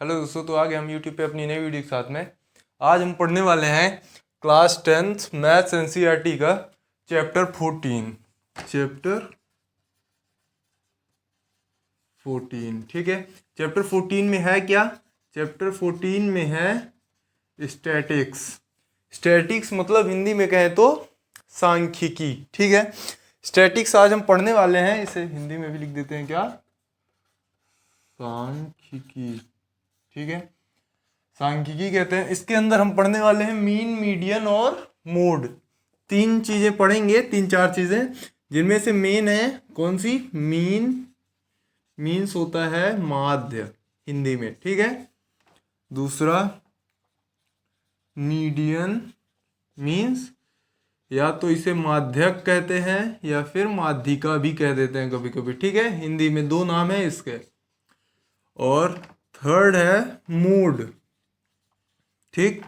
Hello दोस्तों, तो आगे हम यूट्यूब पे अपनी नई वीडियो के साथ में आज हम पढ़ने वाले हैं क्लास 10th मैथ्स एनसीईआरटी का चैप्टर 14। ठीक है। चैप्टर 14 में है क्या? चैप्टर 14 में है स्टैटिक्स। स्टैटिक्स मतलब हिंदी में कहें तो सांख्यिकी। ठीक है, स्टैटिक्स आज हम पढ़ने वाले हैं। इसे हिंदी में भी लिख देते हैं क्या? सांख्यिकी। ठीक है, सांख्यिकी कहते हैं। इसके अंदर हम पढ़ने वाले हैं मीन, मीडियन और मोड। तीन चीजें पढ़ेंगे, तीन चार चीजें, जिनमें से मेन है कौन सी? मीन। मीन्स होता है माध्य हिंदी में। ठीक है। दूसरा मीडियन मीन्स या तो इसे माध्यक कहते हैं या फिर माध्यिका भी कह देते हैं कभी कभी। ठीक है, हिंदी में दो नाम है इसके। और थर्ड है मोड। ठीक,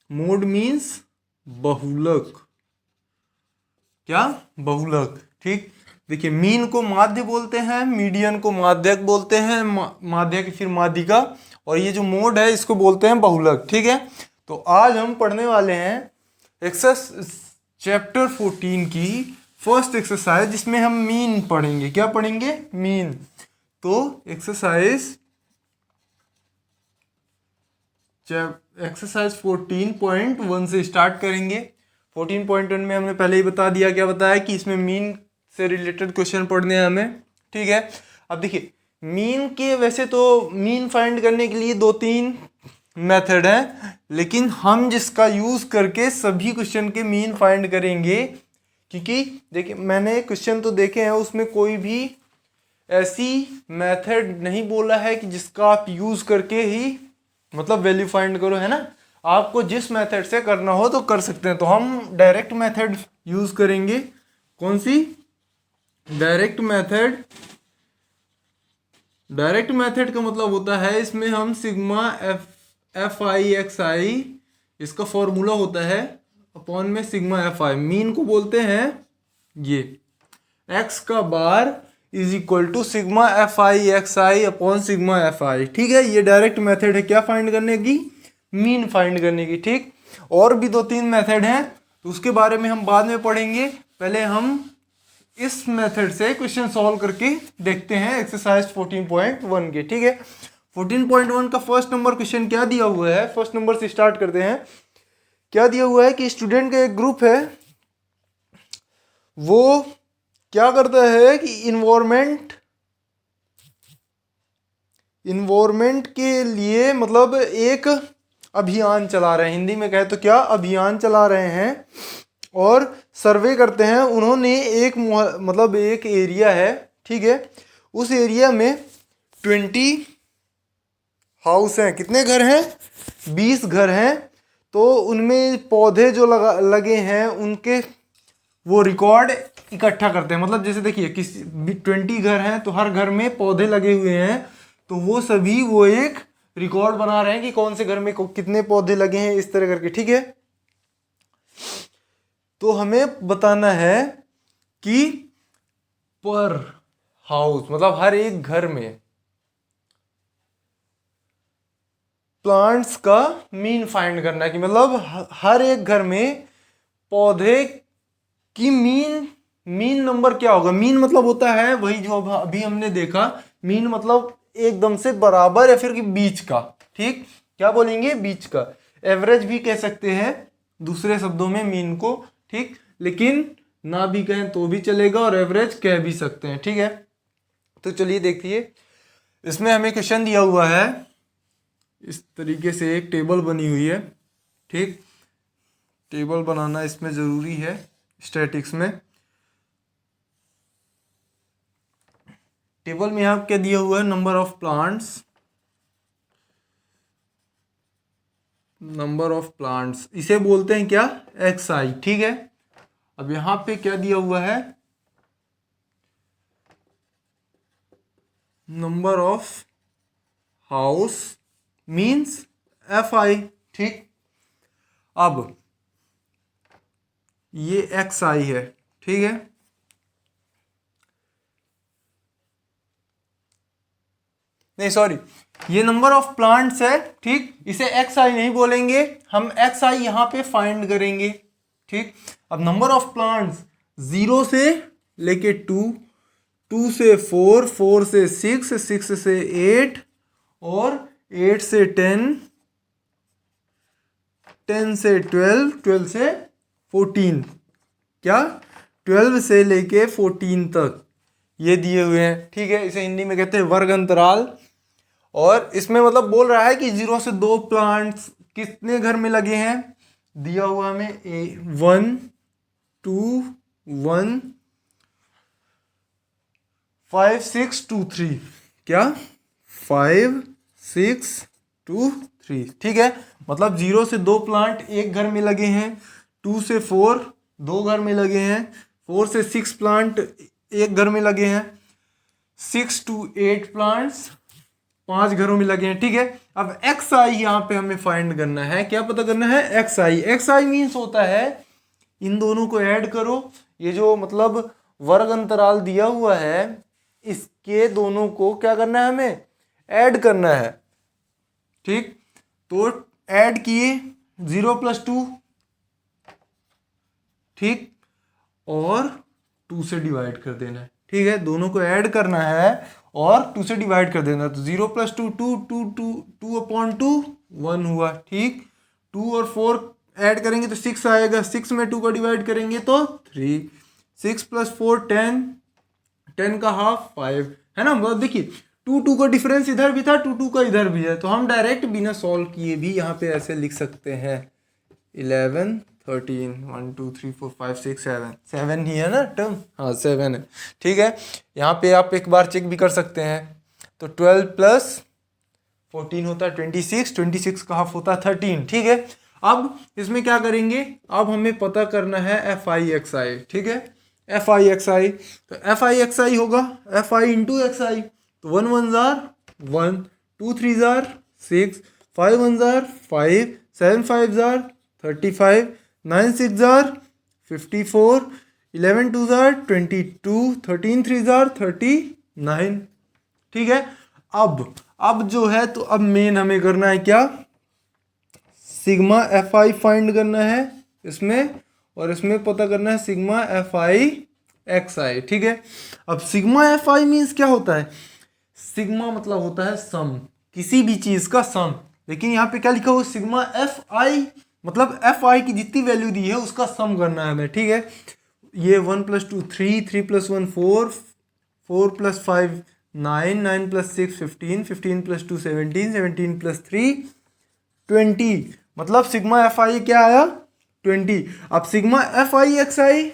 मोड मीन्स बहुलक। क्या? बहुलक। ठीक, देखिए, मीन को माध्य बोलते हैं, मीडियन को माध्यक बोलते हैं, माध्यक फिर माध्यिका, और ये जो मोड है इसको बोलते हैं बहुलक। ठीक है, तो आज हम पढ़ने वाले हैं एक्सरसाइज चैप्टर 14 की फर्स्ट एक्सरसाइज, जिसमें हम मीन पढ़ेंगे। क्या पढ़ेंगे? मीन। तो एक्सरसाइज 14.1 से स्टार्ट करेंगे। 14.1 में हमने पहले ही बता दिया, क्या बताया कि इसमें मीन से रिलेटेड क्वेश्चन पढ़ने हैं हमें। ठीक है, अब देखिए, मीन के वैसे तो मीन फाइंड करने के लिए दो तीन मेथड हैं, लेकिन हम जिसका यूज करके सभी क्वेश्चन के मीन फाइंड करेंगे, क्योंकि देखिए मैंने क्वेश्चन तो देखे हैं, उसमें कोई भी ऐसी मेथड नहीं बोला है कि जिसका आप यूज करके ही मतलब वैल्यू फाइंड करो, है ना। आपको जिस मेथड से करना हो तो कर सकते हैं। तो हम डायरेक्ट मेथड यूज करेंगे। कौन सी? Direct method. डायरेक्ट मेथड का मतलब होता है, इसमें हम sigma f i x i, इसका फॉर्मूला होता है अपॉन में सिग्मा एफ आई। मीन को बोलते हैं ये एक्स का bar is equal to sigma f i x i upon sigma f i. ठीक है, ये डायरेक्ट मेथड है क्या फाइंड करने की? मीन फाइंड करने की। ठीक, और भी दो तीन मेथड हैं, तो उसके बारे में हम बाद में पढ़ेंगे। पहले हम इस मेथड से क्वेश्चन सॉल्व करके देखते हैं एक्सरसाइज 14.1 के। ठीक है, 14.1 का फर्स्ट नंबर क्वेश्चन क्या दिया हुआ है? फर्स्ट नंबर से स्टार्ट करते हैं। क्या दिया हुआ है कि स्टूडेंट का एक ग्रुप है, वो क्या करता है कि इन्वायरमेंट के लिए मतलब एक अभियान चला रहे हैं। हिंदी में कहे तो क्या? अभियान चला रहे हैं और सर्वे करते हैं। उन्होंने एक मतलब एक एरिया है, ठीक है, उस एरिया में 20 हाउस हैं। कितने घर हैं? 20 घर हैं। तो उनमें पौधे जो लगे हैं उनके वो रिकॉर्ड इकट्ठा करते हैं। मतलब जैसे देखिए, किसी 20 घर हैं तो हर घर में पौधे लगे हुए हैं, तो वो सभी वो एक रिकॉर्ड बना रहे हैं कि कौन से घर में कितने पौधे लगे हैं, इस तरह करके। ठीक है, तो हमें बताना है कि पर हाउस मतलब हर एक घर में प्लांट्स का मीन फाइंड करना है, कि मतलब हर एक घर में पौधे की मीन नंबर क्या होगा। मीन मतलब होता है वही जो अभी हमने देखा, मीन मतलब एकदम से बराबर या फिर कि बीच का। ठीक, क्या बोलेंगे? बीच का। एवरेज भी कह सकते हैं दूसरे शब्दों में मीन को। ठीक, लेकिन ना भी कहें तो भी चलेगा और एवरेज कह भी सकते हैं। ठीक है, तो चलिए देखिए, इसमें हमें क्वेश्चन दिया हुआ है, इस तरीके से एक टेबल बनी हुई है। ठीक, टेबल बनाना इसमें ज़रूरी है स्टैटिक्स में। टेबल में यहाँ क्या दिया हुआ है? Number of plants, number of plants, इसे बोलते हैं क्या? एक्स आई। ठीक है, अब यहाँ पे क्या दिया हुआ है? Number of house means f i. ठीक, अब ये एक्स आई है। ठीक है, नहीं सॉरी, ये नंबर ऑफ प्लांट्स है, ठीक। इसे एक्स आई नहीं बोलेंगे, हम एक्स आई यहाँ पे फाइंड करेंगे, ठीक। अब नंबर ऑफ प्लांट्स 0 से लेके 2, 2 से 4, 4 से 6, 6 से 8 और 8 से 10, 10 से 12, 12 से 14, क्या 12 से लेके 14 तक ये दिए हुए हैं, ठीक है। इसे हिंदी में कहते हैं वर्ग अंतराल। और इसमें मतलब बोल रहा है कि 0 से 2 प्लांट्स कितने घर में लगे हैं, दिया हुआ हमें 1 2 1 5 6 2 3, क्या 5 6 2 3, ठीक है। मतलब 0 से 2 प्लांट एक घर में लगे हैं, 2 से 4 2 घर में लगे हैं, 4 से 6 प्लांट एक घर में लगे हैं, 6 to 8 प्लांट्स 5 घरों में लगे हैं, ठीक है। अब एक्स आई यहाँ पे हमें फाइंड करना है, क्या पता करना है, x I. X I means होता है इन दोनों को ऐड करो, ये जो मतलब वर्ग अंतराल दिया हुआ है इसके दोनों को क्या करना है, हमें ऐड करना है, ठीक। तो ऐड किए 0 + 2, ठीक, और 2 से डिवाइड कर देना है, ठीक है। दोनों को ऐड करना है और 2 से डिवाइड कर देना, तो 0 + 2 2 2 2 2/2 1 हुआ, ठीक। 2 और 4 ऐड करेंगे तो 6 आएगा, 6 में 2 को डिवाइड करेंगे तो 3, 6 + 4 10, 10 का हाफ 5, है ना। मतलब देखिए 2 2 का डिफरेंस इधर भी था, 2 2 का इधर भी है, तो हम डायरेक्ट बिना सॉल्व किए भी यहाँ पे ऐसे लिख सकते हैं 11 13 1 2 3 4 5 6 7, 7 ही है ना टर्म, हाँ 7 है, ठीक है। यहाँ पे आप एक बार चेक भी कर सकते हैं, तो 12 + 14 होता है 26, 26 का हाफ होता है 13, ठीक है। अब इसमें क्या करेंगे, अब हमें पता करना है एफ आई एक्स आई, ठीक है। एफ आई एक्स आई, तो एफ आई एक्स आई होगा एफ आई इंटू एक्स आई, तो 1 1 jar 1, 2 3 jar 6, 5 1 jar 5, 7 5 jar 35, 9 6 jar 54, 11 2 jar 22, 13 3 jar 39, ठीक है। अब जो है, तो अब मेन हमें करना है क्या, सिग्मा एफ आई फाइंड करना है इसमें, और इसमें पता करना है सिग्मा एफ आई एक्स आई, ठीक है। अब सिग्मा एफ आई मीन्स क्या होता है, सिग्मा मतलब होता है सम, किसी भी चीज का सम, लेकिन यहाँ पे क्या लिखा हुआ, सिग्मा एफ आई मतलब एफ आई की जितनी वैल्यू दी है उसका सम करना है हमें, ठीक है। ये 1 + 2 3, 3 + 1 4, 4 + 5 9, 9 + 6 15, 15 + 2 17, 17 + 3 20, मतलब सिग्मा एफ आई क्या आया 20। अब सिग्मा एफ आई एक्स आई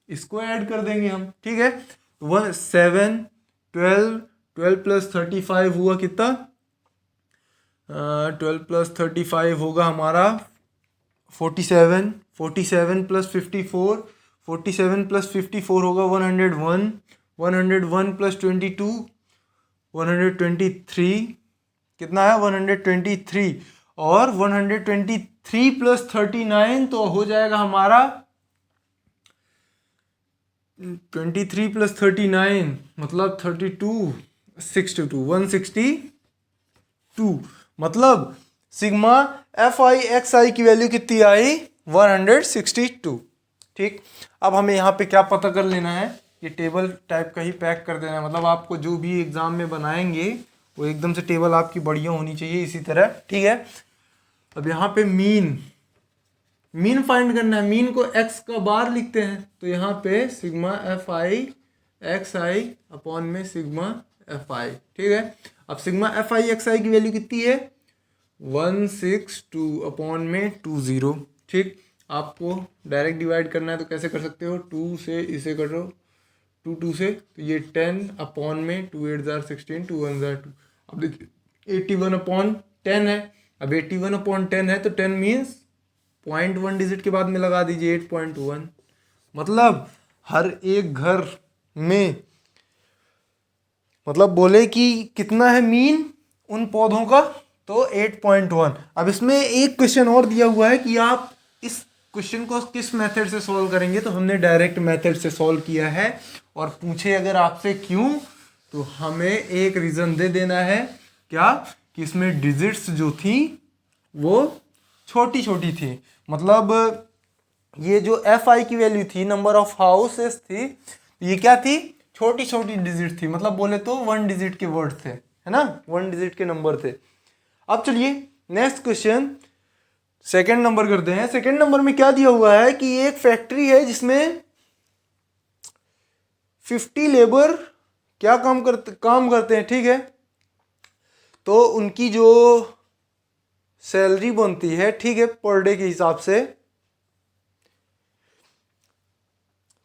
इसको ऐड कर देंगे हम, ठीक है। 7 12 12 + 35 हुआ कितना, 12 + 35 होगा हमारा 47, 47 + 54, 47 + 54 होगा 101, 101 + 22 123, कितना है 123, और 123 + 39 तो हो जाएगा हमारा 23 + 39 मतलब 32, 62 162, मतलब सिग्मा एफ आई एक्स आई की वैल्यू कितनी आई 162, ठीक। अब हमें यहाँ पे क्या पता कर लेना है, ये टेबल टाइप का ही पैक कर देना है, मतलब आपको जो भी एग्जाम में बनाएंगे वो एकदम से टेबल आपकी बढ़िया होनी चाहिए इसी तरह, ठीक है। अब यहाँ पे मीन फाइंड करना है, मीन को x का बार लिखते हैं, तो यहाँ पे sigma f i x i upon में सिग्मा एफ आई, ठीक है। अब सिग्मा एफ आई एक्स आई की वैल्यू कितनी है 162 अपॉन में 20, ठीक। आपको डायरेक्ट डिवाइड करना है तो कैसे कर सकते हो, 2 से इसे करो 2 2 से, तो ये 10 अपॉन में 2 8 जार 16, 2 1 जार 2, अब देखिए 81/10 है। अब 81/10 है तो 10 मीन्स 0.1 डिजिट के बाद में लगा दीजिए 8.1, मतलब हर एक घर में मतलब बोले कि कितना है मीन उन पौधों का, तो 8.1। अब इसमें एक क्वेश्चन और दिया हुआ है कि आप इस क्वेश्चन को किस मेथड से सॉल्व करेंगे, तो हमने डायरेक्ट मेथड से सॉल्व किया है, और पूछे अगर आपसे क्यों तो हमें एक रीज़न दे देना है, क्या कि इसमें डिजिट्स जो थी वो छोटी छोटी थी, मतलब ये जो FI की वैल्यू थी, नंबर ऑफ हाउसेस थी, ये क्या थी, छोटी छोटी डिजिट थी, मतलब बोले तो 1 डिजिट के वर्ड थे, है ना, 1 डिजिट के नंबर थे। अब चलिए नेक्स्ट क्वेश्चन सेकंड नंबर करते हैं। सेकंड नंबर में क्या दिया हुआ है कि एक फैक्ट्री है जिसमें 50 लेबर क्या काम करते हैं, ठीक है। तो उनकी जो सैलरी बनती है, ठीक है, पर डे के हिसाब से,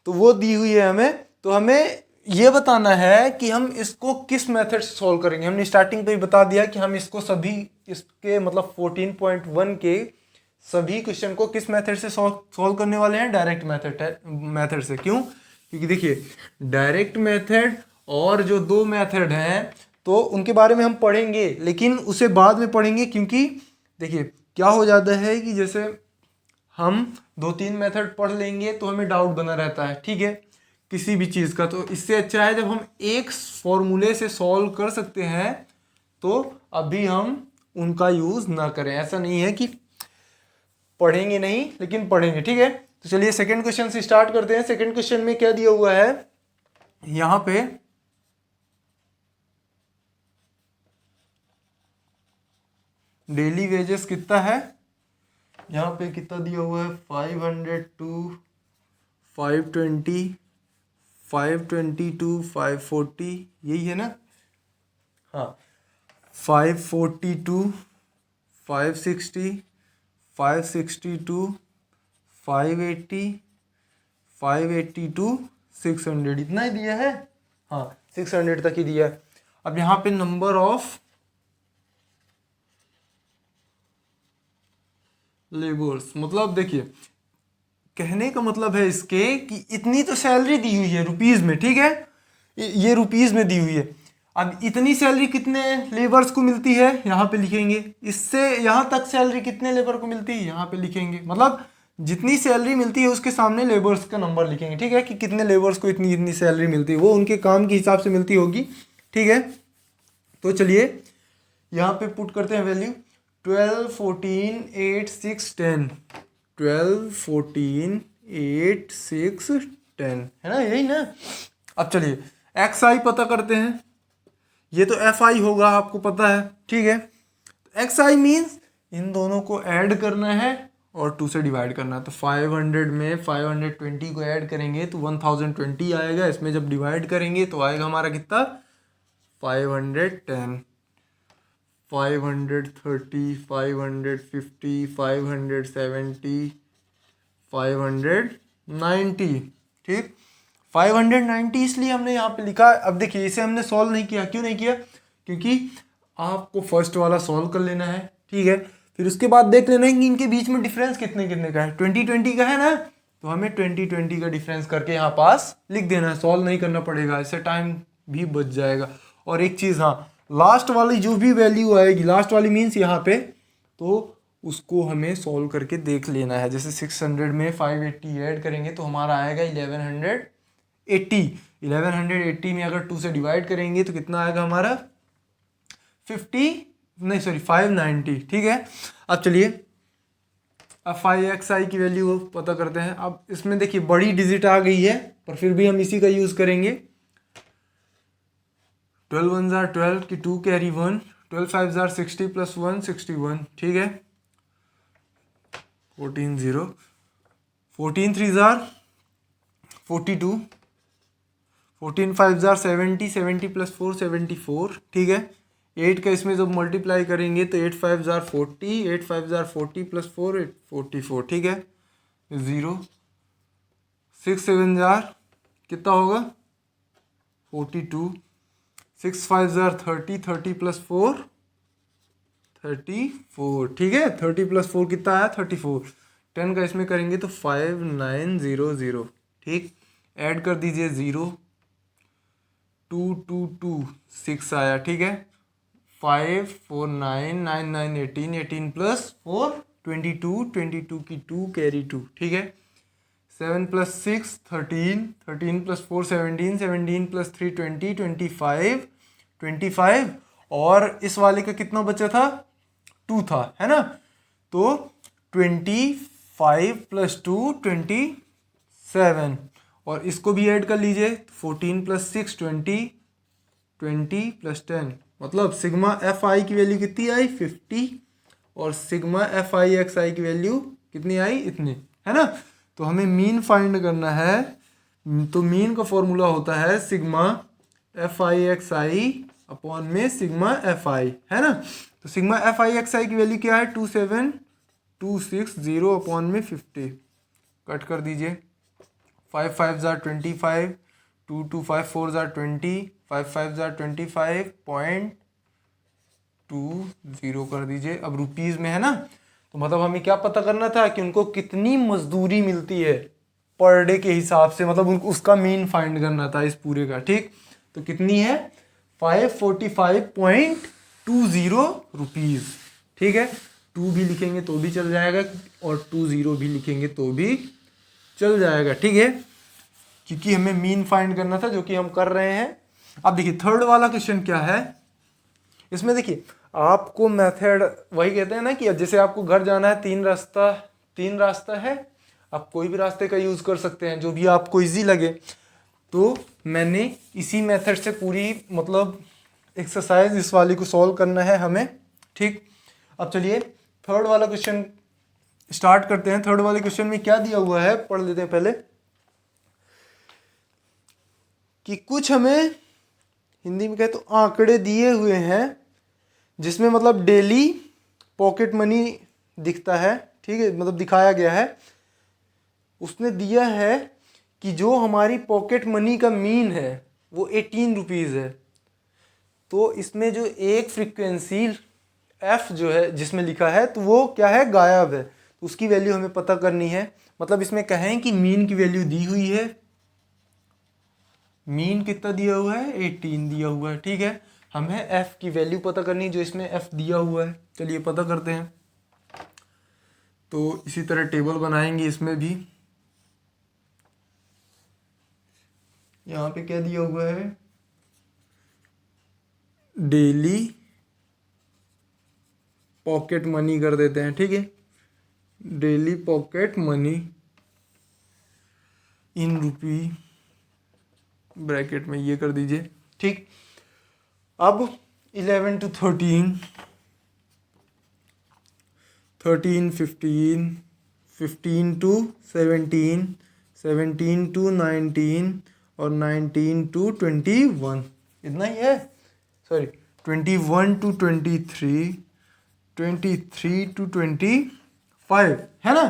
तो वो दी हुई है हमें। तो हमें ये बताना है कि हम इसको किस मेथड से सॉल्व करेंगे। हमने स्टार्टिंग पे ही बता दिया कि हम इसको सभी इसके मतलब 14.1 के सभी क्वेश्चन को किस मेथड से सॉल्व करने वाले हैं, डायरेक्ट मेथड से। क्यों? क्योंकि देखिए डायरेक्ट मेथड और जो दो मेथड हैं तो उनके बारे में हम पढ़ेंगे, लेकिन उसे बाद में पढ़ेंगे, क्योंकि देखिए क्या हो जाता है कि जैसे हम 2-3 मेथड पढ़ लेंगे तो हमें डाउट बना रहता है, ठीक है, किसी भी चीज़ का। तो इससे अच्छा है जब हम एक फॉर्मूले से सॉल्व कर सकते हैं तो अभी हम उनका यूज़ ना करें। ऐसा नहीं है कि पढ़ेंगे नहीं, लेकिन पढ़ेंगे, ठीक है। तो चलिए सेकंड क्वेश्चन से स्टार्ट करते हैं। सेकंड क्वेश्चन में क्या दिया हुआ है, यहाँ पे डेली वेजेस कितना है, यहाँ पे कितना दिया हुआ है, 500 520 522 540, यही है ना, हाँ, 542 560 562 580 582 600, इतना ही दिया है, हाँ 600 तक ही दिया है। अब यहाँ पे नंबर ऑफ लेबर्स, मतलब देखिए कहने का मतलब है इसके कि इतनी तो सैलरी दी हुई है रुपीज में, ठीक है, ये रुपीज में दी हुई है। अब इतनी सैलरी कितने लेबर्स को मिलती है यहाँ पे लिखेंगे, इससे यहाँ तक सैलरी कितने लेबर को मिलती है यहाँ पे लिखेंगे, मतलब जितनी सैलरी मिलती है उसके सामने लेबर्स का नंबर लिखेंगे, ठीक है, कि कितने लेबर्स को इतनी इतनी सैलरी मिलती है, वो उनके काम के हिसाब से मिलती होगी, ठीक है। तो चलिए यहाँ पे पुट करते हैं वैल्यू 12 14 8 6 10, 12 14 8 6 10, है ना, यही ना। अब चलिए XI पता करते हैं, ये तो FI होगा आपको पता है, ठीक है। XI मीन्स इन दोनों को ऐड करना है और 2 से डिवाइड करना है। तो 500 में 520 को ऐड करेंगे तो 1020 आएगा, इसमें जब डिवाइड करेंगे तो आएगा हमारा कितना, 510 530 550 570 590, ठीक। 590 इसलिए हमने यहाँ पे लिखा। अब देखिए इसे हमने सॉल्व नहीं किया, क्यों नहीं किया, क्योंकि आपको फर्स्ट वाला सॉल्व कर लेना है, ठीक है, फिर उसके बाद देख लेना है कि इनके बीच में डिफरेंस कितने कितने का है, 20-20 का है ना, तो हमें 20-20 का डिफरेंस करके यहाँ पास लिख देना है, सॉल्व नहीं करना पड़ेगा, इससे टाइम भी बच जाएगा। और एक चीज़, हाँ, लास्ट वाली जो भी वैल्यू आएगी, लास्ट वाली मीन्स यहाँ पे, तो उसको हमें सॉल्व करके देख लेना है। जैसे 600 में 580 ऐड करेंगे तो हमारा आएगा 1180। 1180 में अगर 2 से डिवाइड करेंगे तो कितना आएगा हमारा 590, ठीक है। अब चलिए अब 5XI की वैल्यू पता करते हैं। अब इसमें देखिए बड़ी डिजिट आ गई है, पर फिर भी हम इसी का यूज करेंगे। 12 1 जार 12 की 2 कैरी 1, 12 5 जार 60 प्लस 1 61, ठीक है, 14 0, 14 3 जार 42, 14 5 जार 70 70 प्लस 4 74, ठीक है। 8 का इसमें जब मल्टीप्लाई करेंगे तो 8 5 जार 40, 8 5 जार 40 प्लस 4 44, ठीक है, 0, 6 7 जार कितना होगा 42, 6 5 जार 30, 30 प्लस 4 34, ठीक है, 30 प्लस 4 कितना आया 34। 10 का इसमें करेंगे तो 5900, ठीक, ऐड कर दीजिए 0, 2 2 2 6 आया, ठीक है, 5 4 9 9 9 18 18 प्लस 4 22 22 की 2 कैरी 2, ठीक है, 7 प्लस 6 13 13 प्लस 4 17 17 प्लस 3 20 25 25, और इस वाले का कितना बचा था, 2 था, है ना। तो 25 + 2 27, और इसको भी ऐड कर लीजिए, 14 + 6 20 + 10, मतलब सिग्मा एफ आई की वैल्यू कितनी आई, 50, और सिग्मा एफ आई एक्स आई की वैल्यू कितनी आई, इतनी, है ना। तो हमें मीन फाइंड करना है, तो मीन का फॉर्मूला होता है sigma f i x i upon में सिग्मा एफ आई, है ना। तो सिग्मा एफ आई एक्स आई की वैल्यू क्या है, 27260 अपॉन में 50, कट कर दीजिए, 5 5 जार 25, 2 2 5 4 जार 20, 5 5 जार 25.20 कर दीजिए। अब रुपीज़ में है ना, तो मतलब हमें क्या पता करना था कि उनको कितनी मजदूरी मिलती है पर डे के हिसाब से, मतलब उनको उसका मीन फाइंड करना था इस पूरे का, ठीक। तो कितनी है, 545.20 रुपीज़, ठीक है। 2 भी लिखेंगे तो भी चल जाएगा, और 20 भी लिखेंगे तो भी चल जाएगा, ठीक है, क्योंकि हमें मीन फाइंड करना था, जो कि हम कर रहे हैं। अब देखिए थर्ड वाला क्वेश्चन क्या है, इसमें देखिए आपको मेथड वही कहते हैं ना कि जैसे आपको घर जाना है, 3 रास्ता है, आप कोई भी रास्ते का यूज़ कर सकते हैं जो भी आपको इजी लगे। तो मैंने इसी मेथड से पूरी मतलब एक्सरसाइज इस वाली को सॉल्व करना है हमें, ठीक। अब चलिए थर्ड वाला क्वेश्चन स्टार्ट करते हैं। थर्ड वाले क्वेश्चन में क्या दिया हुआ है, पढ़ लेते हैं पहले, कि कुछ हमें हिंदी में कहे तो आंकड़े दिए हुए हैं, जिसमें मतलब डेली पॉकेट मनी दिखता है, ठीक है, मतलब दिखाया गया है। उसने दिया है कि जो हमारी पॉकेट मनी का मीन है वो 18 रुपीज़ है। तो इसमें जो एक फ्रीक्वेंसी एफ जो है जिसमें लिखा है, तो वो क्या है, गायब है, तो उसकी वैल्यू हमें पता करनी है। मतलब इसमें कहें कि मीन की वैल्यू दी हुई है, मीन कितना दिया हुआ है, 18 दिया हुआ है, ठीक है। हमें एफ की वैल्यू पता करनी है, जो इसमें एफ दिया हुआ है, चलिए पता करते हैं। तो इसी तरह टेबल बनाएंगे, इसमें भी यहाँ पे क्या दिया हुआ है, डेली पॉकेट मनी कर देते हैं, ठीक है, daily pocket money in rupee, bracket में ये कर दीजिए, ठीक। अब 11 to 13, 13 15, 15 to 17, 17 to 19, और 19 to 21, इतना ही है, सॉरी 21 to 23, 23 to 25, है ना,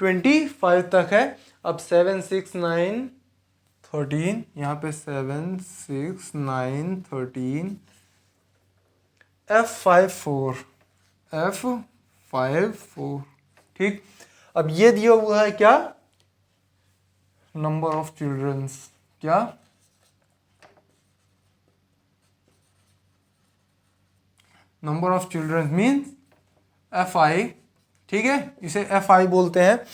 25 तक है। अब 7 6 9 13, यहाँ पे 7 6 9 13, F54, ठीक। अब ये दिया हुआ है क्या, नंबर ऑफ चिल्ड्रंस, क्या, number of childrens means f i, ठीक है, इसे एफ आई बोलते हैं।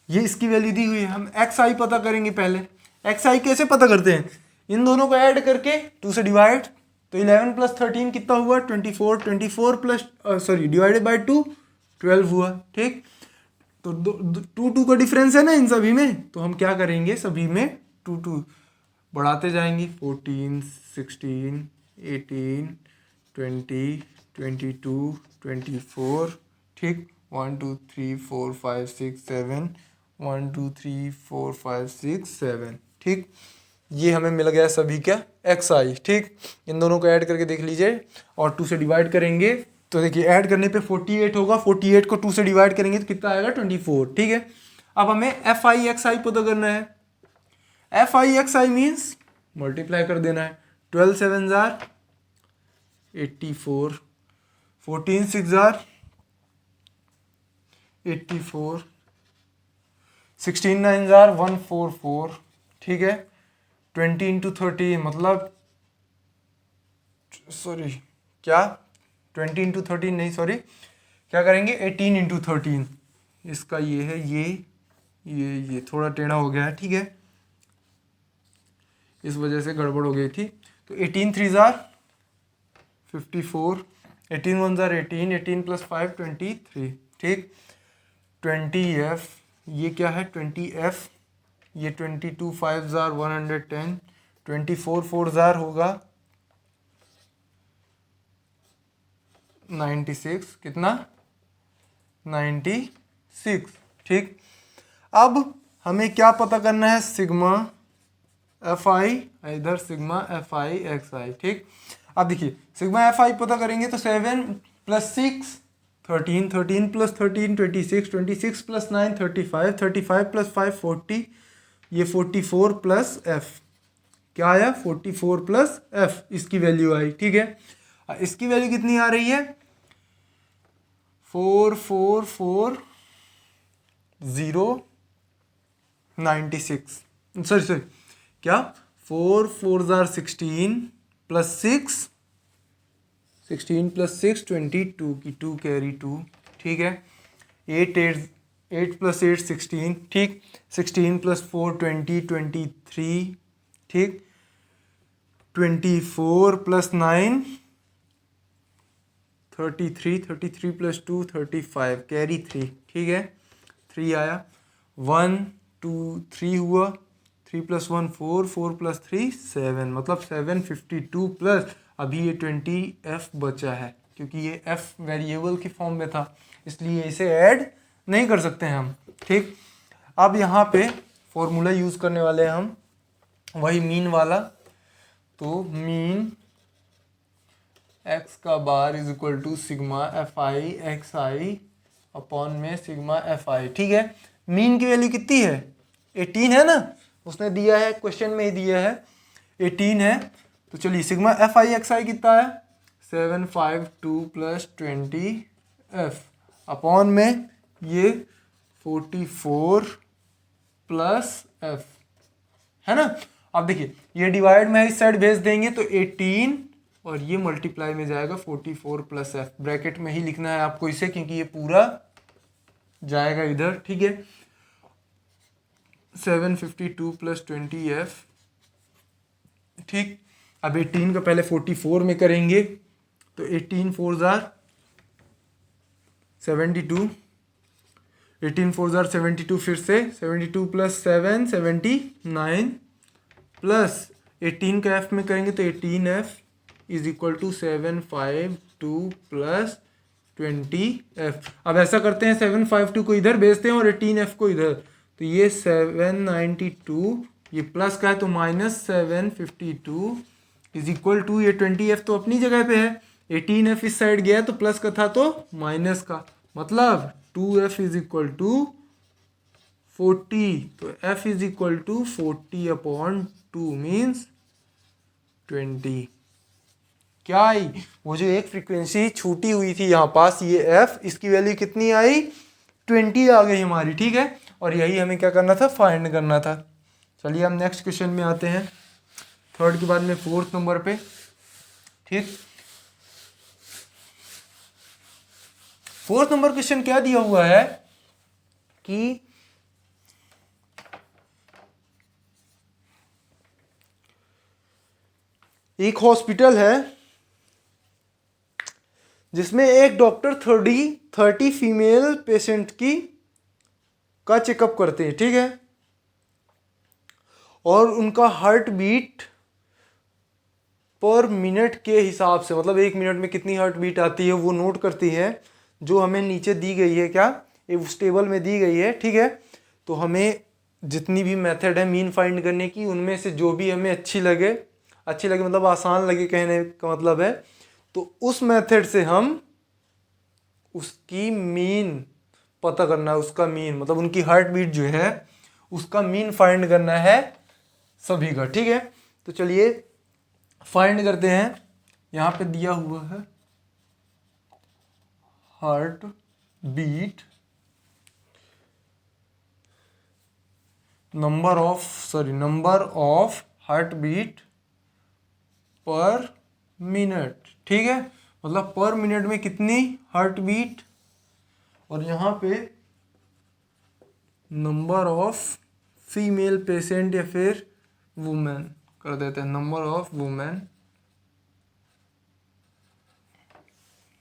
ये इसकी वैल्यू दी हुई है, हम एक्स आई पता करेंगे पहले। एक्स आई कैसे पता करते हैं, इन दोनों को ऐड करके 2 से डिवाइड, तो 11 + 13 कितना हुआ, 24, 24 प्लस सॉरी डिवाइडेड बाय 2 12 हुआ, ठीक। तो 2 2 का डिफरेंस है ना इन सभी में, तो हम क्या करेंगे, सभी में 2 2 बढ़ाते जाएंगे, 14 16 18 20 22 24, ठीक। 1 2 3 4 5 6 7, 1 2 3 4 5 6 7, ठीक। ये हमें मिल गया सभी का एक्स आई, ठीक। इन दोनों को ऐड करके देख लीजिए, और 2 से डिवाइड करेंगे तो देखिए ऐड करने पे 48 होगा, 48 को 2 से डिवाइड करेंगे तो कितना आएगा, 24, ठीक है। अब हमें एफ आई एक्स आई पता करना है। F i x I means multiply कर देना है, 12 7 जार 84, 14 6 जार 84, 16 9 जार 144, ठीक है। 20 इंटू 30 मतलब सॉरी क्या, 20 इंटू 13 नहीं, सॉरी क्या करेंगे, 18 इंटू 13, इसका ये है, ये थोड़ा टेढ़ा हो गया है, ठीक है, इस वजह से गड़बड़ हो गई थी। तो 18 3 जार 54, 18 1 जार 18, 18 + 5 23, ठीक। 20F, ये क्या है 20F, ये 22 5 जार 110, 24 4 जार होगा 96, कितना 96, ठीक। अब हमें क्या पता करना है, सिग्मा एफ आई, इधर सिग्मा एफ आई एक्स आई, ठीक। अब देखिए सिग्मा एफ आई पता करेंगे तो 7 + 6 13, 13 + 13 26, 26 + 9 35, 35 + 5 40, ये 44 प्लस एफ, क्या आया 44 प्लस एफ, इसकी वैल्यू आई, ठीक है। इसकी वैल्यू कितनी आ रही है 444096, सॉरी क्या 4 4 जार 16 + 6, 16 + 6 22 की 2 कैरी 2, ठीक है। 8 8 8 + 8 16, ठीक। 16 + 4 20 23, ठीक। 24 + 9 33, 33 + 2 35, कैरी 3, ठीक है। 3 आया, 1 2 3 हुआ, 3 + 1 4, 4 + 3 7, मतलब 752 प्लस अभी ये 20F बचा है, क्योंकि ये F वेरिएबल की फॉर्म में था, इसलिए इसे ऐड नहीं कर सकते हैं हम, ठीक। अब यहाँ पे फॉर्मूला यूज़ करने वाले हैं हम, वही मीन वाला। तो मीन एक्स का bar is equal to sigma f i x i upon में सिग्मा एफ आई, ठीक है। मीन की वैल्यू कितनी है 18 है ना, उसने दिया है क्वेश्चन में ही दिया है 18 है। तो चलिए sigma f i x i कितना है 752 + 20 एफ अपॉन में ये 44 प्लस एफ, है ना। अब देखिए ये डिवाइड में इस साइड भेज देंगे तो 18 और ये मल्टीप्लाई में जाएगा 44 प्लस एफ, ब्रैकेट में ही लिखना है आपको इसे, क्योंकि ये पूरा जाएगा इधर, ठीक है। 752 + 20 एफ, ठीक। अब 18 का पहले 44 में करेंगे तो 18 4 जार 72, 18 4 जार 72, फिर से 72 + 7 79 प्लस 18 का एफ में करेंगे तो 18F is equal to 752 + 20F। अब ऐसा करते हैं 752 को इधर भेजते हैं और 18F को इधर, तो ये 792, ये प्लस का है तो -752 इज इक्वल टू, ये 20F तो अपनी जगह पे है, 18F इस साइड गया तो प्लस का था तो माइनस का, मतलब 2F इज इक्वल टू 40, तो F is equal to 40/2 means 20। क्या आई, वो जो एक फ्रीक्वेंसी छूटी हुई थी यहाँ पास, ये F, इसकी वैल्यू कितनी आई 20 आ गई हमारी, ठीक है। और यही हमें क्या करना था, फाइंड करना था। चलिए हम नेक्स्ट क्वेश्चन में आते हैं, थर्ड के बाद में फोर्थ नंबर पे, ठीक। फोर्थ नंबर क्वेश्चन क्या दिया हुआ है कि एक हॉस्पिटल है जिसमें एक डॉक्टर 30 फीमेल पेशेंट का चेकअप करते हैं, ठीक है। और उनका हार्ट बीट पर मिनट के हिसाब से, मतलब 1 मिनट में कितनी हार्ट बीट आती है वो नोट करती है, जो हमें नीचे दी गई है, क्या उस टेबल में दी गई है, ठीक है। तो हमें जितनी भी मेथड है मीन फाइंड करने की, उनमें से जो भी हमें अच्छी लगे मतलब आसान लगे कहने का मतलब है, तो उस मेथड से हम उसकी मीन पता करना है, उसका मीन मतलब उनकी हार्ट बीट जो है उसका मीन फाइंड करना है सभी का, ठीक है। तो चलिए फाइंड करते हैं, यहाँ पे दिया हुआ है heart beat number of heart beat per minute, ठीक है, मतलब पर मिनट में कितनी हार्ट बीट, और यहाँ पे नंबर ऑफ फीमेल पेशेंट या फिर वुमेन कर देते हैं, नंबर ऑफ वुमेन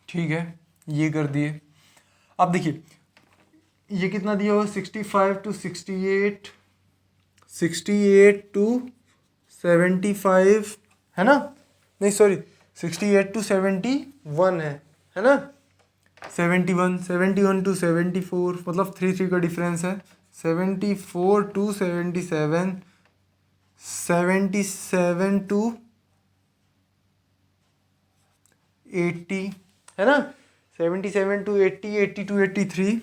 ठीक है, ये कर दिए। अब देखिए ये कितना दिया हुआ, 65 टू 68, 68 टू 75 है ना, नहीं सॉरी 68 टू 71 है ना, 71 टू 74, मतलब 3 का डिफरेंस है, 74 टू 77, 77 टू 80 है ना, 77 टू 80, 80 टू 83,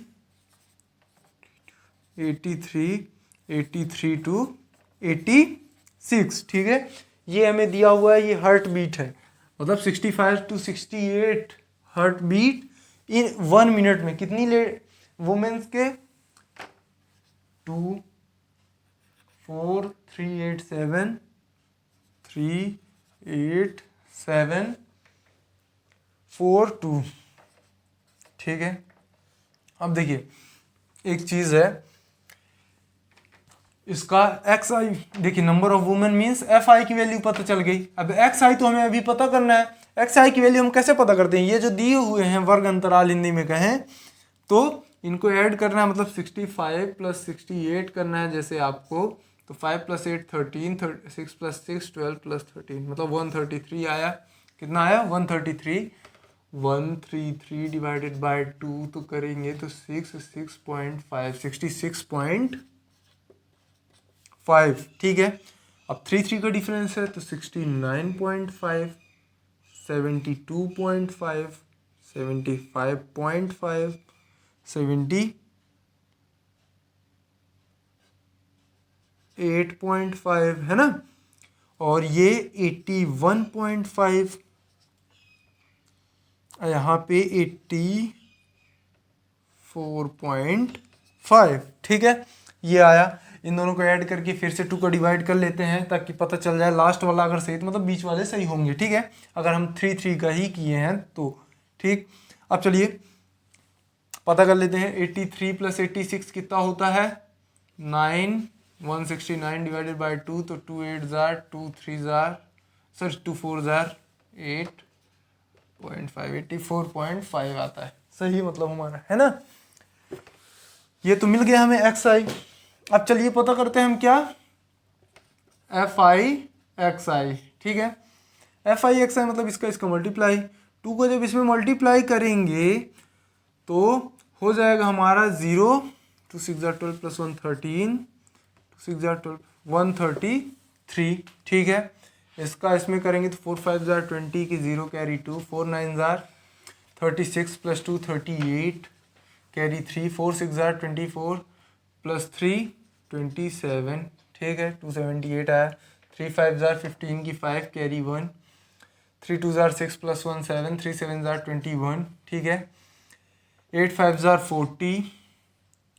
83, 83 टू 86, ठीक है। ये हमें दिया हुआ है, ये हार्ट बीट है, मतलब 65 to 68 heart beat in 1 minute में कितनी वुमेन्स के 2 4 3 8 7 3 8 7 4 2, ठीक है। अब देखिए एक चीज है, इसका एक्स आई, देखिए number of women means F I की वैल्यू पता चल गई। अब एक्स आई तो हमें अभी पता करना है, एक्स आई की वैल्यू हम कैसे पता करते हैं, ये जो दिए हुए हैं वर्ग अंतराल हिंदी में कहें तो इनको ऐड करना है, मतलब 65 प्लस 68 करना है जैसे आपको, तो 5 प्लस 8 13, 6 प्लस 6 12 प्लस 13, मतलब 133 आया। कितना आया 133, 133 डिवाइडेड बाय 2 तो करेंगे तो 6.5, 66.5, ठीक है। अब 3 का डिफरेंस है तो 69.5, 72.5, 75.5, 78.5 है ना, और ये 81.5, यहाँ पे 84.5, ठीक है। ये आया, इन दोनों को ऐड करके फिर से 2 को डिवाइड कर लेते हैं ताकि पता चल जाए, लास्ट वाला अगर सही तो मतलब बीच वाले सही होंगे, ठीक है, अगर हम 3 का ही किए हैं तो, ठीक। अब चलिए पता कर लेते हैं, 83 प्लस 86 कितना होता है 9, 169 डिवाइडेड बाय 2 तो 2 8 जार 2 3 जार सर 2 4 जार 8.5, 84.5 आता है, सही मतलब हमारा है ना। ये तो मिल गया हमें एक्स आई। अब चलिए पता करते हैं हम क्या, एफ आई एक्स आई, ठीक है। एफ आई एक्स आई मतलब इसका मल्टीप्लाई, 2 को जब इसमें मल्टीप्लाई करेंगे तो हो जाएगा हमारा 0, 2 6 12 प्लस 1 13, 2 6 12 133, ठीक है। इसका इसमें करेंगे तो 4 5 20 की 0 कैरी 2, 4 9 36 प्लस 2 38 कैरी 3, 4 6 24 प्लस 3 27, ठीक है, 278 आया। 3 5 15 की 5 कैरी 1, 3 2 6 प्लस 1 7, 3 7 21, ठीक है। 8 5 40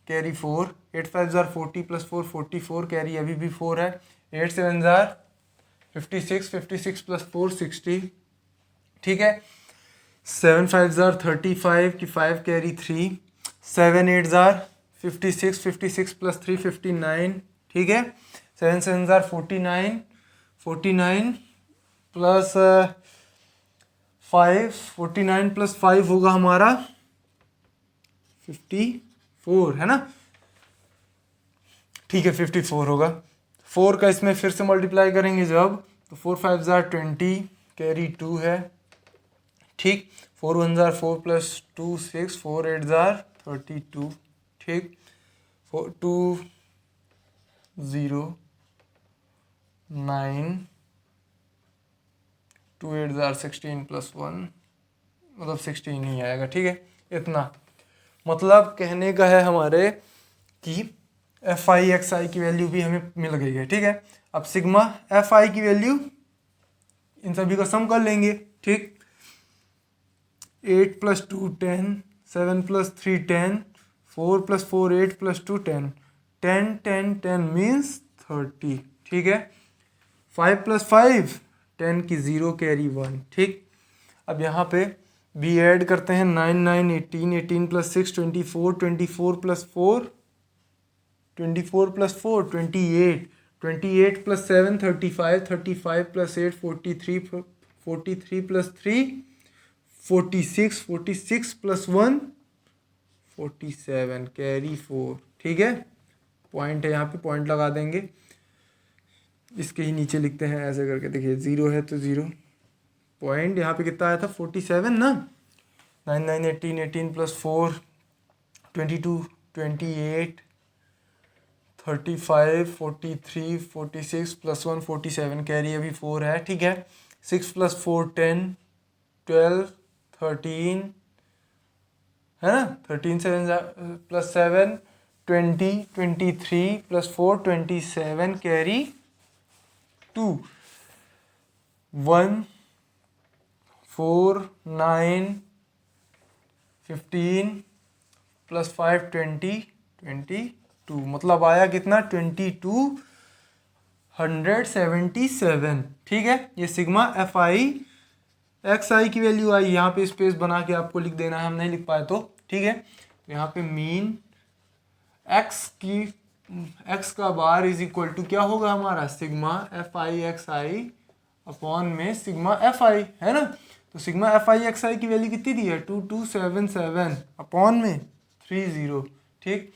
कैरी 4, 8 5 40 प्लस 4 44 कैरी अभी भी 4 है। 8 7 56, 56 प्लस 4 60, ठीक है। 7 5 35 की 5 कैरी 3, 7 8 56, 56 प्लस 3 59, ठीक है। 7 7 49, 49 प्लस 5, 49 प्लस 5 होगा हमारा 54 है ना, ठीक है 54 होगा। 4 का इसमें फिर से मल्टीप्लाई करेंगे जब तो 4 5 20 कैरी 2 है, ठीक। 4 1 4 प्लस 2 6, 4 8 32, ठीक। 4 2 0 9, 2 8 16 प्लस 1 मतलब 16 ही आएगा, ठीक है। इतना मतलब कहने का है हमारे कि एफ आई एक्स आई की वैल्यू भी हमें मिल गई है, ठीक है। अब सिग्मा एफ आई की वैल्यू इन सभी का सम कर लेंगे, ठीक। 8 plus 2 10, 7 plus 3 10, 4 plus 4 8 plus 2 10, 10 10 10 means 30, ठीक है। 5 प्लस 5 10 की 0 कैरी 1, ठीक। अब यहाँ पे भी ऐड करते हैं 9 9 18, 18 plus 6 24, 24 plus 4 24 plus 4 28, 28 plus 7 35, 35 plus 8 43, 43 plus 3 46 plus 1 47 carry 4। ठीक है, पॉइंट है यहाँ पे, पॉइंट लगा देंगे। इसके ही नीचे लिखते हैं ऐसे करके, देखिए 0 है तो 0 पॉइंट। यहाँ पे कितना आया था 47 ना। 9 9 18 18 प्लस 4 22 28 35 43 46 प्लस 1 47 कैरी अभी 4 है। ठीक है, 6 प्लस 4 10 12 13 है ना, 13 7 प्लस 7 20 23 प्लस 4 27 कैरी 2 1 4 9 15 प्लस 5 20 22, मतलब आया कितना 2277। ठीक है, ये सिग्मा एफ आई एक्स आई की वैल्यू आई। यहाँ पे स्पेस बना के आपको लिख देना है, हम नहीं लिख पाए तो। ठीक है, तो यहाँ पे मीन एक्स का बार इज इक्वल टू क्या होगा हमारा, sigma f i x i upon में सिग्मा एफ आई, है ना। तो सिग्मा एफ आई एक्स आई की वैल्यू कितनी दी है 2277 अपॉन में 30। ठीक,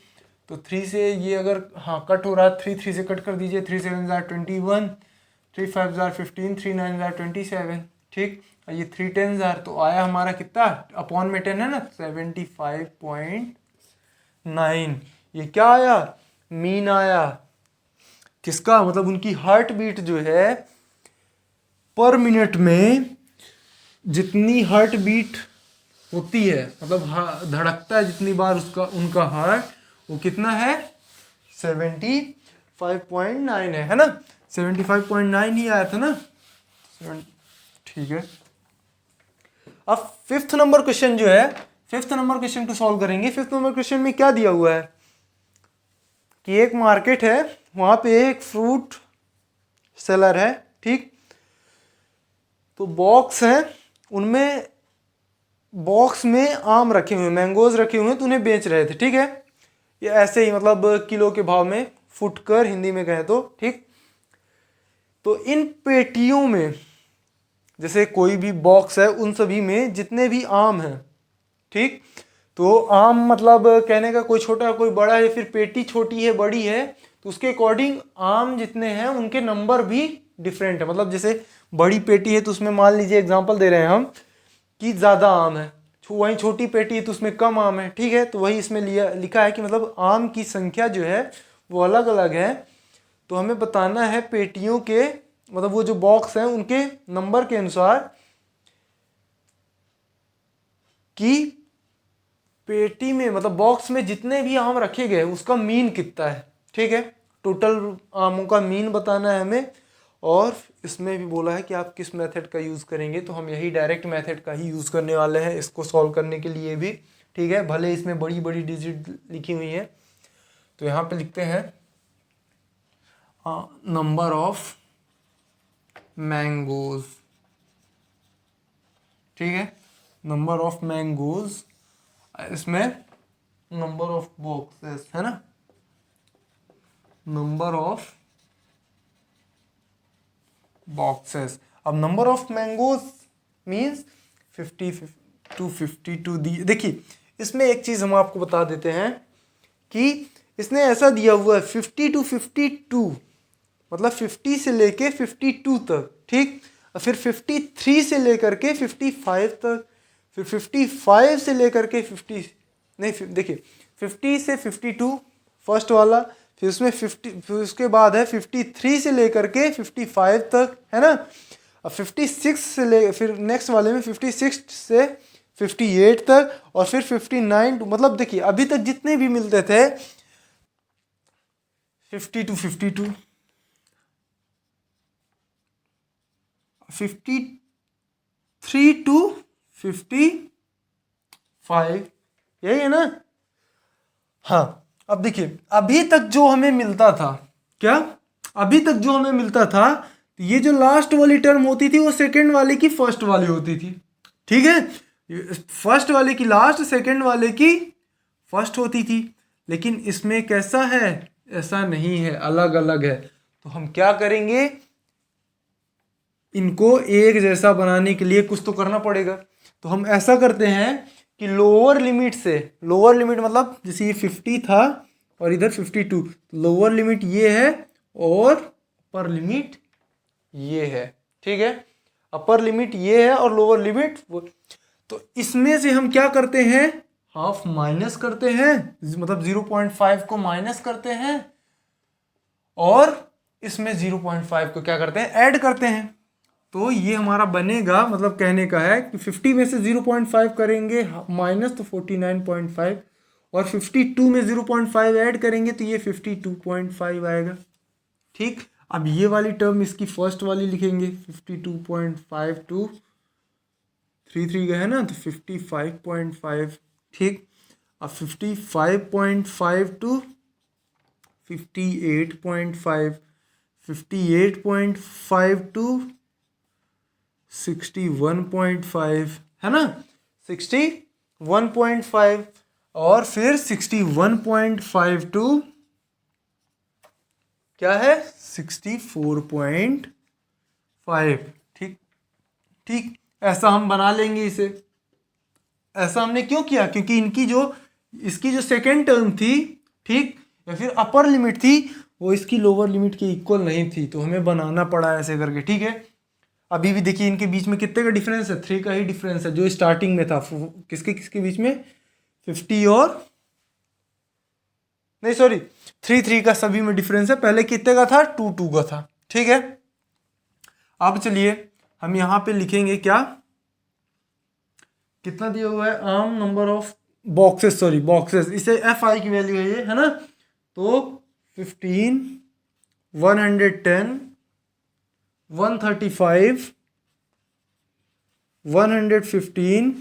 तो 3 से ये अगर हाँ कट हो रहा है, 3 से कट कर दीजिए, 3 7 21, 3 5 15, 3 9 27। ठीक, ये 3 10 तो आया हमारा कितना, अपॉन में 10 है ना, 75.9। ये क्या आया, मीन आया किसका, मतलब उनकी हार्ट बीट जो है पर मिनट में जितनी हार्ट बीट होती है, मतलब धड़कता है जितनी बार उसका उनका हार्ट, वो कितना है 75.9 है ना। 75.9 ही आया था ना। ठीक है, अब फिफ्थ नंबर क्वेश्चन जो है, फिफ्थ नंबर क्वेश्चन को सॉल्व करेंगे। फिफ्थ नंबर क्वेश्चन में क्या दिया हुआ है कि एक मार्केट है, वहां पे एक फ्रूट सेलर है। ठीक, तो बॉक्स है, उनमें बॉक्स में आम रखे हुए, मैंगोज रखे हुए हैं, तो उन्हें बेच रहे थे। ठीक है, ये ऐसे ही मतलब किलो के भाव में, फुटकर हिंदी में कहें तो। ठीक, तो इन पेटियों में जैसे कोई भी बॉक्स है, उन सभी में जितने भी आम हैं, ठीक, तो आम मतलब कहने का कोई छोटा कोई बड़ा है, फिर पेटी छोटी है बड़ी है, तो उसके अकॉर्डिंग आम जितने हैं उनके नंबर भी डिफरेंट है। मतलब जैसे बड़ी पेटी है तो उसमें मान लीजिए एग्जांपल दे रहे हैं हम कि ज़्यादा आम है, वहीं छोटी पेटी है तो उसमें कम आम है। ठीक है, तो वही इसमें लिखा है कि मतलब आम की संख्या जो है वो अलग अलग है। तो हमें बताना है पेटियों के, मतलब वो जो बॉक्स हैं उनके नंबर के अनुसार कि पेटी में मतलब बॉक्स में जितने भी आम रखे गए उसका मीन कितना है। ठीक है, टोटल आमों का मीन बताना है हमें। और इसमें भी बोला है कि आप किस मेथड का यूज़ करेंगे, तो हम यही डायरेक्ट मेथड का ही यूज़ करने वाले हैं इसको सॉल्व करने के लिए भी। ठीक है, भले इसमें बड़ी बड़ी डिजिट लिखी हुई है। तो यहाँ पे लिखते हैं नंबर ऑफ मैंगोज। ठीक है, नंबर ऑफ मैंगोज, इसमें नंबर ऑफ बॉक्सेस है ना, नंबर ऑफ बॉक्सेस। अब number of mangoes means 50 to 52 देखिए इसमें एक चीज़ हम आपको बता देते हैं कि इसने ऐसा दिया हुआ है 50 to 52, मतलब 50 से लेके 52 तक। ठीक, और फिर 53 से लेकर के 55 तक, फिर 55 से लेकर के 50 नहीं देखिए 50 से 52 फर्स्ट वाला, फिर उसमें 50, फिर उसके बाद है 53 से लेकर के 55 तक, है ना। अब 56 से ले, फिर नेक्स्ट वाले में 56 से 58 तक, और फिर 59 मतलब देखिए अभी तक जितने भी मिलते थे 50 to 52, 53 to 55, यही है ना। हाँ, अब देखिए अभी तक जो हमें मिलता था, क्या अभी तक जो हमें मिलता था, ये जो लास्ट वाली टर्म होती थी वो सेकंड वाले की फर्स्ट वाली होती थी। ठीक है, फर्स्ट वाले की लास्ट, सेकंड वाले की फर्स्ट होती थी। लेकिन इसमें कैसा है, ऐसा नहीं है, अलग अलग है। तो हम क्या करेंगे, इनको एक जैसा बनाने के लिए कुछ तो करना पड़ेगा। तो हम ऐसा करते हैं कि लोअर लिमिट से, लोअर लिमिट मतलब जैसे ये 50 था और इधर 52, लोअर लिमिट ये है और अपर लिमिट ये है, ठीक है। अपर लिमिट ये है और लोअर लिमिट वो। तो इसमें से हम क्या करते हैं, हाफ माइनस करते हैं, मतलब 0.5 को माइनस करते हैं और इसमें 0.5 को क्या करते हैं, ऐड करते हैं। तो ये हमारा बनेगा, मतलब कहने का है कि 50 में से 0.5 करेंगे माइनस तो 49.5 और 52 में 0.5 ऐड करेंगे तो ये 52.5 आएगा, ठीक। अब ये वाली टर्म इसकी फर्स्ट वाली लिखेंगे, 52.5 टू 33 का है ना, तो 55.5, ठीक। अब 55.5 टू 58.5, 58.5 टू 61.5 है ना, 61.5 और फिर 61.5 टू क्या है 64.5, ठीक ठीक। ऐसा हम बना लेंगे इसे। ऐसा हमने क्यों किया, क्योंकि इनकी जो इसकी जो सेकेंड टर्म थी, ठीक, या फिर अपर लिमिट थी, वो इसकी लोअर लिमिट के इक्वल नहीं थी, तो हमें बनाना पड़ा ऐसे करके, ठीक है। अभी भी देखिए इनके बीच में कितने का डिफरेंस है, 3 का ही डिफरेंस है जो स्टार्टिंग में था। किसके किसके बीच में, 50 और नहीं सॉरी 3 का सभी में डिफरेंस है। पहले कितने का था, 2 का था, ठीक है। अब चलिए हम यहां पे लिखेंगे क्या, कितना दिया हुआ है, arm number of boxes, sorry boxes, इसे एफ आई की वैल्यू है ये, है ना। तो 15, 110, 135, 115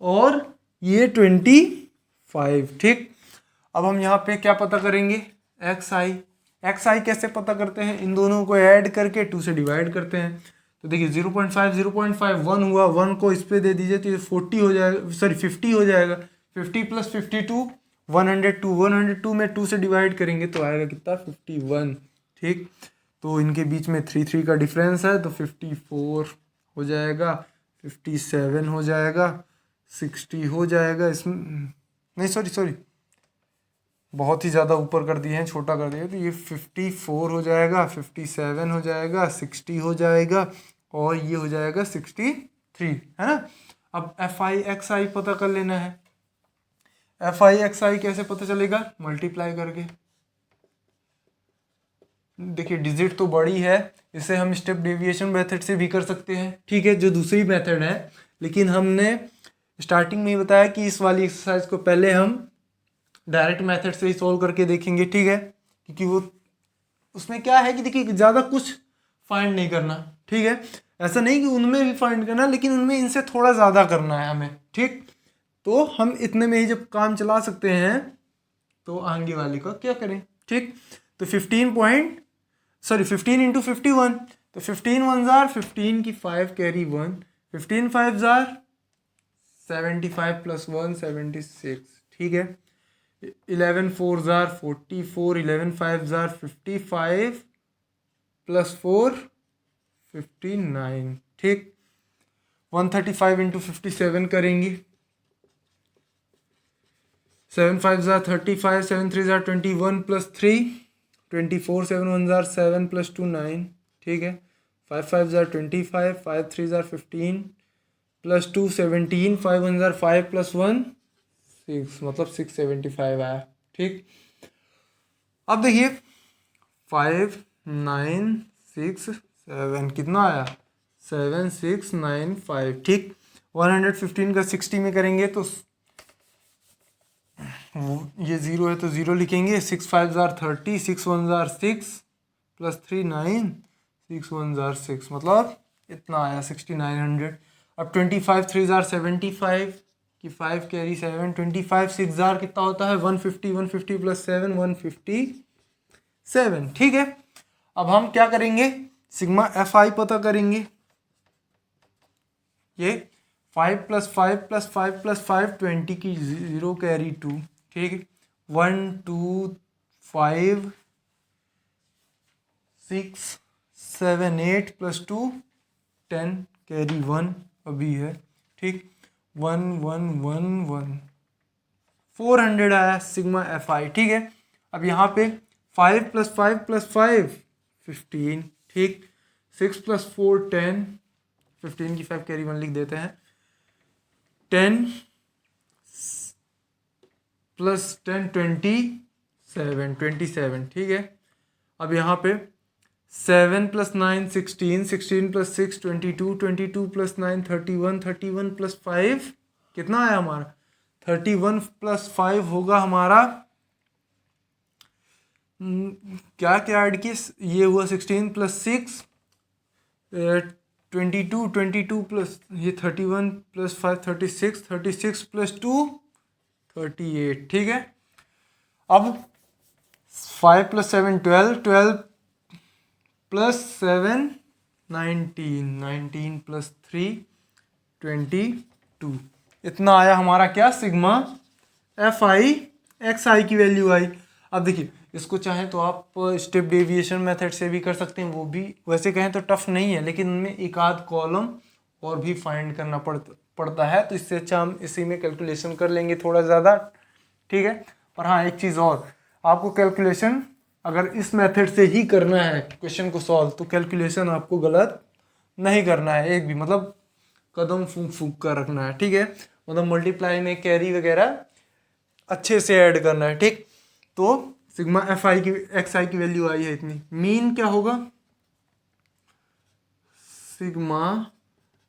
और ये 25, ठीक। अब हम यहाँ पे क्या पता करेंगे, एक्स आई। एक्स आई कैसे पता करते हैं, इन दोनों को ऐड करके 2 से डिवाइड करते हैं। तो देखिए 0.5 0.5 1 हुआ, 1 को इस पे दे दीजिए तो ये 40 हो जाएगा, सॉरी 50 हो जाएगा। 50 प्लस 52 102, 102 में 2 से डिवाइड करेंगे तो आएगा कितना, 51, ठीक। तो इनके बीच में 3 का डिफरेंस है, तो 54 हो जाएगा, 57 हो जाएगा, 60 हो जाएगा, इसमें नहीं सॉरी बहुत ही ज़्यादा ऊपर कर दिए हैं, छोटा कर दिए, तो ये 54 हो जाएगा, 57 हो जाएगा, 60 हो जाएगा और ये हो जाएगा 63, है ना। अब एफ आई एक्स आई पता कर लेना है। एफ आई एक्स आई कैसे पता चलेगा, मल्टीप्लाई करके। देखिए डिजिट तो बड़ी है, इसे हम स्टेप डेविएशन मेथड से भी कर सकते हैं, ठीक है, जो दूसरी मेथड है। लेकिन हमने स्टार्टिंग में ही बताया कि इस वाली एक्सरसाइज को पहले हम डायरेक्ट मेथड से ही सॉल्व करके देखेंगे, ठीक है। क्योंकि वो उसमें क्या है कि देखिए ज़्यादा कुछ फाइंड नहीं करना, ठीक है। ऐसा नहीं कि उनमें भी फाइंड करना, लेकिन उनमें इनसे थोड़ा ज़्यादा करना है हमें, ठीक। तो हम इतने में ही जब काम चला सकते हैं तो आगे वाले का क्या करें, ठीक। तो 15 इंटू 51, तो 15 1 जार 15 की 5 कैरी 1, 15 5 जार 75 प्लस 1 76, ठीक है। 11 4 जार 44, 11 5 जार 55 प्लस 4 59, ठीक। 135 इंटू 57 करेंगे, 7 5 jar 35, 7 3 jar 21 plus 3 24, 7 1 jar 7 plus 2 9, ठीक है। 5 5 jar 25, 5 3 jar 15 plus 2 17, 5 1 jar 5 plus 1 6, मतलब 675 आया, ठीक। अब देखिए 5 9 6 7 कितना आया, 7 6 9 5, ठीक। 115 का 60 में करेंगे तो ये 0 है तो 0 लिखेंगे, 6 5 जार 30, 6 1 जार 6 प्लस 3 9, 6 1 जार 6, मतलब इतना आया 6900। अब 25 3 जार 75 की 5 कैरी 7, 25 6 जार कितना होता है 150, 150 प्लस 7 157, ठीक है। अब हम क्या करेंगे, सिग्मा एफ आई पता करेंगे। ये 5 प्लस 5 प्लस 5 प्लस 5 20 की 0 कैरी 2, ठीक है। 1 2 5 6 7 8 प्लस 2 10 कैरी 1 अभी है, ठीक, 1111 400 आया सिग्मा एफ आई। ठीक है, अब यहाँ पे 5 + 5 + 5 15, ठीक, 6 + 4 10, 15 की 5 कैरी 1 लिख देते हैं, 10 + 10 27, ठीक है। अब यहाँ पे 7 + 9 16, 16 + 6 22, 22 + 9 31, 31 + 5 कितना आया हमारा 31 + 5 होगा हमारा क्या क्या ऐड किए, ये हुआ 16 + 6 22, 22 प्लस ये 31 + 5 36, 36 + 2 38, ठीक है। अब 5 + 7 12, 12 + 7 19, 19 + 3 22, इतना आया हमारा क्या सिग्मा एफ आई एक्स आई की वैल्यू आई। अब देखिए इसको चाहें तो आप स्टेप डेविएशन मेथड से भी कर सकते हैं, वो भी वैसे कहें तो टफ नहीं है, लेकिन उनमें एक आध कॉलम और भी फाइंड करना पड़ता है, तो इससे अच्छा हम इसी में कैलकुलेशन कर लेंगे थोड़ा ज़्यादा, ठीक है। और हाँ एक चीज़ और, आपको कैलकुलेशन अगर इस मेथड से ही करना है क्वेश्चन को सॉल्व, तो कैलकुलेशन आपको गलत नहीं करना है एक भी, मतलब कदम फूक फूक कर रखना है, ठीक है। मतलब मल्टीप्लाई में कैरी वगैरह अच्छे से ऐड करना है, ठीक। तो सिग्मा एफ आई की एक्स आई की वैल्यू आई है इतनी, मीन क्या होगा sigma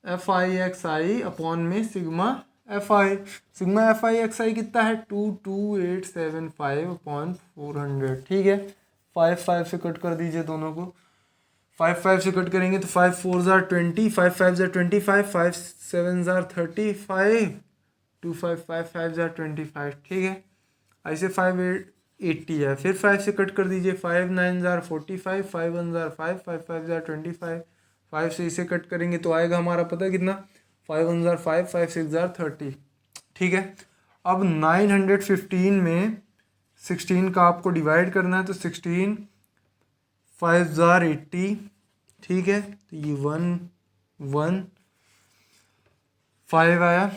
f i x i upon में sigma f i, sigma f i x i कितना है 22875 अपॉन 400, ठीक है। 5 5 से कट कर दीजिए दोनों को, 5 5 से कट करेंगे तो 5 4 जार 20, 5 5 जार 25, 5 7 जार 35, 2 5 5 5 जार 25, ठीक है। ऐसे 5 80 है, फिर 5 से कट कर दीजिए, 5 9 जार 45, 5 1 जार 5, 5 5 जार 25, 5 से इसे कट करेंगे तो आएगा हमारा पता कितना 5 1 जार 5, 5 6 जार 30, ठीक है। अब 915 में 16 का आपको डिवाइड करना है, तो 16 5 जार 80, ठीक है। तो ये 1 1 5 आया।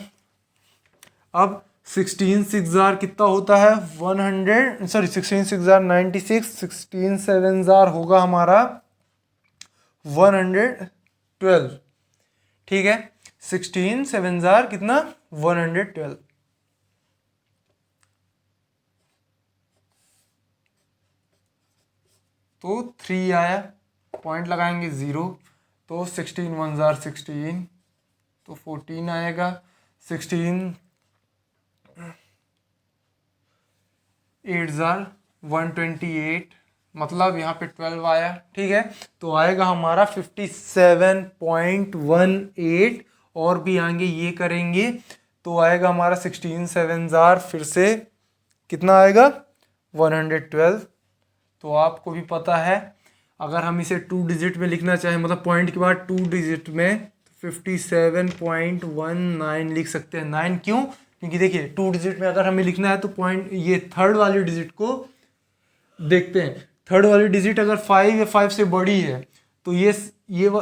अब 16 6 जार कितना होता है 100, सॉरी 16 6 जार 96, 16 7 जार होगा हमारा 112, ठीक है। 16 7 जार कितना 112, तो 3 आया, पॉइंट लगाएंगे 0, तो 16 1 जार 16, तो 14 आएगा, 16 8 जार 128, मतलब यहाँ पे 12 आया, ठीक है। तो आएगा हमारा 57.18, और भी आगे ये करेंगे तो आएगा हमारा 16 7 जार फिर से कितना आएगा 112। तो आपको भी पता है अगर हम इसे 2 डिजिट में लिखना चाहें, मतलब पॉइंट के बाद 2 डिजिट में 57.19 लिख सकते हैं। 9 क्यों, क्योंकि देखिए 2 डिजिट में अगर हमें लिखना है तो पॉइंट ये थर्ड वाली डिजिट को देखते हैं, थर्ड वाली डिजिट अगर 5 या 5 से बड़ी है तो ये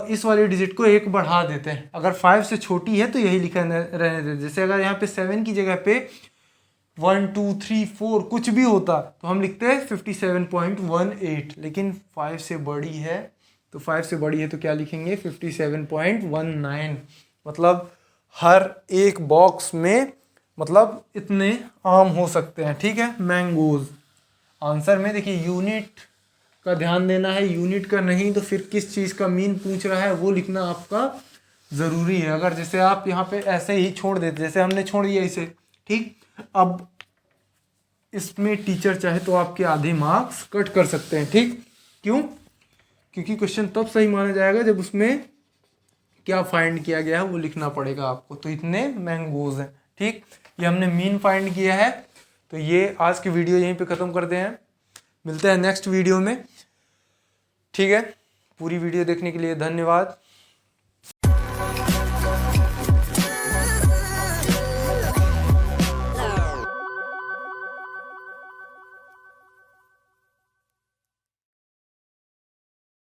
इस वाली डिजिट को एक बढ़ा देते हैं, अगर 5 से छोटी है तो यही लिखा रहने देते। जैसे अगर यहाँ पे 7 की जगह पे 1 2 3 4 कुछ भी होता तो हम लिखते हैं 57.18, लेकिन 5 से बड़ी है तो 5 से बड़ी है तो क्या लिखेंगे 57.19, मतलब हर एक बॉक्स में मतलब इतने आम हो सकते हैं, ठीक है। मैंगोज आंसर में देखिए यूनिट का ध्यान देना है, यूनिट का नहीं तो फिर किस चीज़ का मीन पूछ रहा है वो लिखना आपका ज़रूरी है। अगर जैसे आप यहाँ पे ऐसे ही छोड़ देते, जैसे हमने छोड़ दिया इसे, ठीक, अब इसमें टीचर चाहे तो आपके आधे मार्क्स कट कर सकते हैं, ठीक। क्यों, क्योंकि क्वेश्चन तब सही माना जाएगा जब उसमें क्या फाइंड किया गया है वो लिखना पड़ेगा आपको। तो इतने मैंगोज हैं, ठीक, ये हमने मीन फाइंड किया है। तो ये आज की वीडियो यहीं पे ख़त्म करते हैं, मिलते हैं नेक्स्ट वीडियो में, ठीक है। पूरी वीडियो देखने के लिए धन्यवाद।